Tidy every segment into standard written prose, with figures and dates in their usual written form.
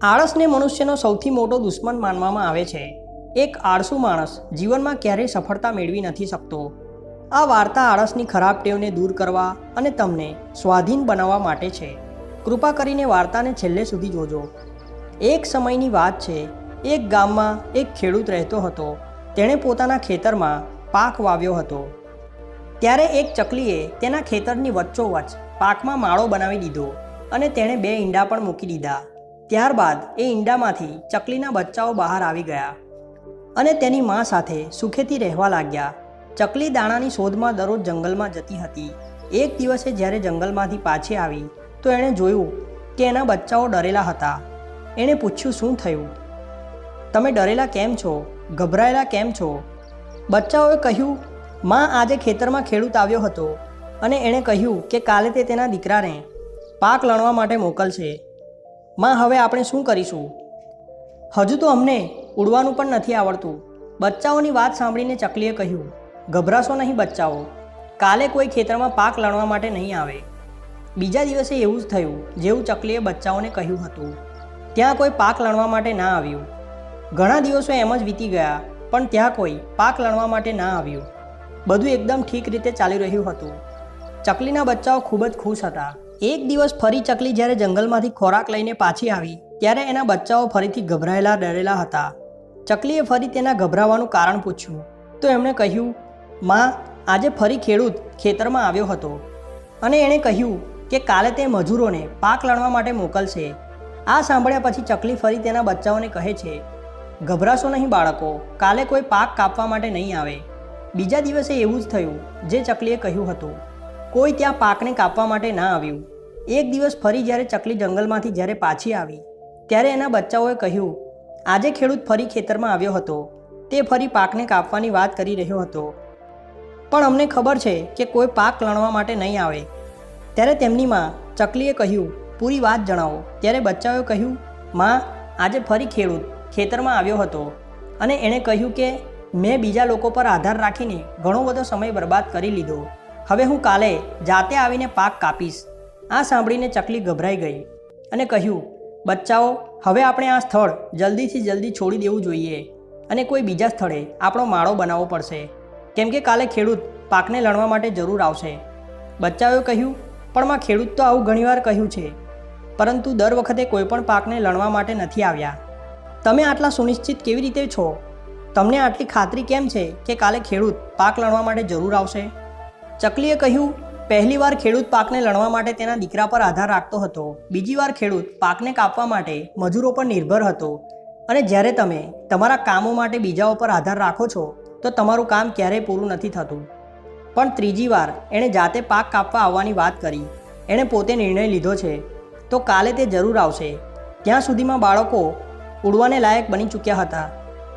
આળસને મનુષ્યનો સૌથી મોટો દુશ્મન માનવામાં આવે છે. એક આળસુ માણસ જીવનમાં ક્યારેય સફળતા મેળવી નથી શકતો. આ વાર્તા આળસની ખરાબ ટેવને દૂર કરવા અને તમને સ્વાધીન બનાવવા માટે છે. કૃપા કરીને વાર્તાને છેલ્લે સુધી જોજો. એક સમયની વાત છે. એક ગામમાં એક ખેડૂત રહેતો હતો. તેણે પોતાના ખેતરમાં પાક વાવ્યો હતો. ત્યારે એક ચકલીએ તેના ખેતરની વચ્ચોવચ્ચ પાકમાં માળો બનાવી દીધો અને તેણે 2 ઈંડા પણ મૂકી દીધા. ત્યારબાદ એ ઈંડામાંથી ચકલીના બચ્ચાઓ બહાર આવી ગયા અને તેની મા સાથે સુખેથી રહેવા લાગ્યા. ચકલી દાણાની શોધમાં દરરોજ જંગલમાં જતી હતી. એક દિવસે જ્યારે જંગલમાંથી પાછી આવી તો એણે જોયું કે એના બચ્ચાઓ ડરેલા હતા. એણે પૂછ્યું, શું થયું? તમે ડરેલા કેમ છો? ગભરાયેલા કેમ છો? બચ્ચાઓએ કહ્યું, માં, આજે ખેતરમાં ખેડૂત આવ્યો હતો અને એણે કહ્યું કે કાલે તે તેના દીકરાને પાક લણવા માટે મોકલશે. માં, હવે આપણે શું કરીશું? હજુ તો અમને ઉડવાનું પણ નથી આવડતું. બચ્ચાઓની વાત સાંભળીને ચકલીએ કહ્યું, ગભરાશો નહીં બચ્ચાઓ, કાલે કોઈ ખેતરમાં પાક લણવા માટે નહીં આવે. બીજા દિવસે એવું જ થયું જેવું ચકલીએ બચ્ચાઓને કહ્યું હતું. ત્યાં કોઈ પાક લણવા માટે ના આવ્યું. ઘણા દિવસો એમ જ વીતી ગયા, પણ ત્યાં કોઈ પાક લણવા માટે ના આવ્યું. બધું એકદમ ઠીક રીતે ચાલી રહ્યું હતું. ચકલીના બચ્ચાઓ ખૂબ જ ખુશ હતા. એક દિવસ ફરી ચકલી જ્યારે જંગલમાંથી ખોરાક લઈને પાછી આવી ત્યારે એના બચ્ચાઓ ફરીથી ગભરાયેલા ડરેલા હતા. ચકલીએ ફરી તેના ગભરાવાનું કારણ પૂછ્યું તો એમણે કહ્યું, માં, આજે ફરી ખેડૂત ખેતરમાં આવ્યો હતો અને એણે કહ્યું કે કાલે તે મજૂરોને પાક લણવા માટે મોકલશે. આ સાંભળ્યા પછી ચકલી ફરી તેના બચ્ચાઓને કહે છે, ગભરાશો નહીં બાળકો, કાલે કોઈ પાક કાપવા માટે નહીં આવે. બીજા દિવસે એવું જ થયું જે ચકલીએ કહ્યું હતું. કોઈ ત્યાં પાકને કાપવા માટે ના આવ્યું. એક દિવસ ફરી જ્યારે ચકલી જંગલમાંથી જ્યારે પાછી આવી ત્યારે એના બચ્ચાઓએ કહ્યું, આજે ખેડૂત ફરી ખેતરમાં આવ્યો હતો. તે ફરી પાકને કાપવાની વાત કરી રહ્યો હતો, પણ અમને ખબર છે કે કોઈ પાક લણવા માટે નહીં આવે. ત્યારે તેમની માં ચકલીએ કહ્યું, પૂરી વાત જણાવો. ત્યારે બચ્ચાઓએ કહ્યું, માં, આજે ફરી ખેડૂત ખેતરમાં આવ્યો હતો અને એણે કહ્યું કે મેં બીજા લોકો પર આધાર રાખીને ઘણો બધો સમય બરબાદ કરી લીધો. હવે હું કાલે જાતે આવીને પાક કાપીશ. આ સાંભળીને ચકલી ગભરાઈ ગઈ અને કહ્યું, બચ્ચાઓ, હવે આપણે આ સ્થળ જલ્દીથી જલ્દી છોડી દેવું જોઈએ અને કોઈ બીજા સ્થળે આપણો માળો બનાવવો પડશે, કેમ કે કાલે ખેડૂત પાકને લણવા માટે જરૂર આવશે. બચ્ચાઓએ કહ્યું, પણ માં, ખેડૂત તો આવું ઘણીવાર કહ્યું છે, પરંતુ દર વખતે કોઈ પણ પાકને લણવા માટે નથી આવ્યા. તમે આટલા સુનિશ્ચિત કેવી રીતે છો? તમને આટલી ખાતરી કેમ છે કે કાલે ખેડૂત પાક લણવા માટે જરૂર આવશે? ચકલીએ કહ્યું, પહેલી વાર ખેડૂત પાકને લણવા માટે તેના દીકરા પર આધાર રાખતો હતો. બીજી વાર ખેડૂત પાકને કાપવા માટે મજૂરો પર નિર્ભર હતો. અને જ્યારે તમે તમારા કામો માટે બીજાઓ પર આધાર રાખો છો તો તમારું કામ ક્યારેય પૂરું નથી થતું. પણ ત્રીજી વાર એણે જાતે પાક કાપવા આવવાની વાત કરી. એણે પોતે નિર્ણય લીધો છે તો કાલે તે જરૂર આવશે. ત્યાં સુધીમાં બાળકો ઉડવાને લાયક બની ચૂક્યા હતા.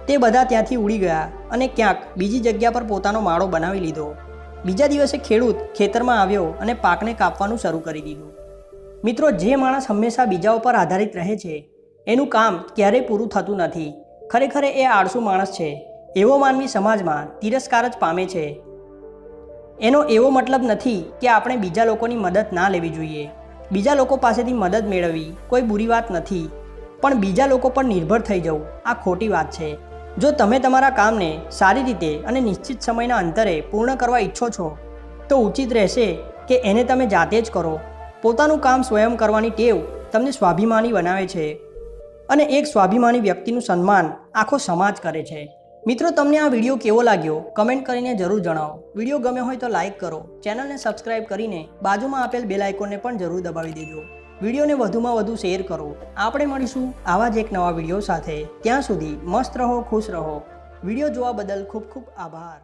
તે બધા ત્યાંથી ઉડી ગયા અને ક્યાંક બીજી જગ્યા પર પોતાનો માળો બનાવી લીધો. બીજા દિવસે ખેડૂત ખેતરમાં આવ્યો અને પાકને કાપવાનું શરૂ કરી દીધું. મિત્રો, જે માણસ હંમેશા બીજાઓ પર આધારિત રહે છે એનું કામ ક્યારેય પૂરું થતું નથી. ખરેખર એ આળસુ માણસ છે. એવો માનવી સમાજમાં તિરસ્કાર જ પામે છે. એનો એવો મતલબ નથી કે આપણે બીજા લોકોની મદદ ના લેવી જોઈએ. બીજા લોકો પાસેથી મદદ મેળવવી કોઈ બુરી વાત નથી, પણ બીજા લોકો પર નિર્ભર થઈ જવું આ ખોટી વાત છે. જો તમે તમારા કામને સારી રીતે અને નિશ્ચિત સમયના અંતરે પૂર્ણ કરવા ઈચ્છો છો તો ઉચિત રહેશે કે એને તમે જાતે જ કરો. પોતાનું કામ સ્વયં કરવાની ટેવ તમને સ્વાભિમાની બનાવે છે અને એક સ્વાભિમાની વ્યક્તિનું સન્માન આખો સમાજ કરે છે. મિત્રો, તમને આ વિડીયો કેવો લાગ્યો કમેન્ટ કરીને જરૂર જણાવો. વિડીયો ગમ્યો હોય તો લાઇક કરો. ચેનલને સબસ્ક્રાઇબ કરીને બાજુમાં આપેલ બેલ આઇકોનને પણ જરૂર દબાવી દેજો. વિડીયોને વધુમાં વધુ શેર કરો. આપણે મળીશું આવા જ એક નવા વિડીયો સાથે. ત્યાં સુધી મસ્ત રહો, ખુશ રહો. વિડીયો જોવા બદલ ખૂબ ખૂબ આભાર.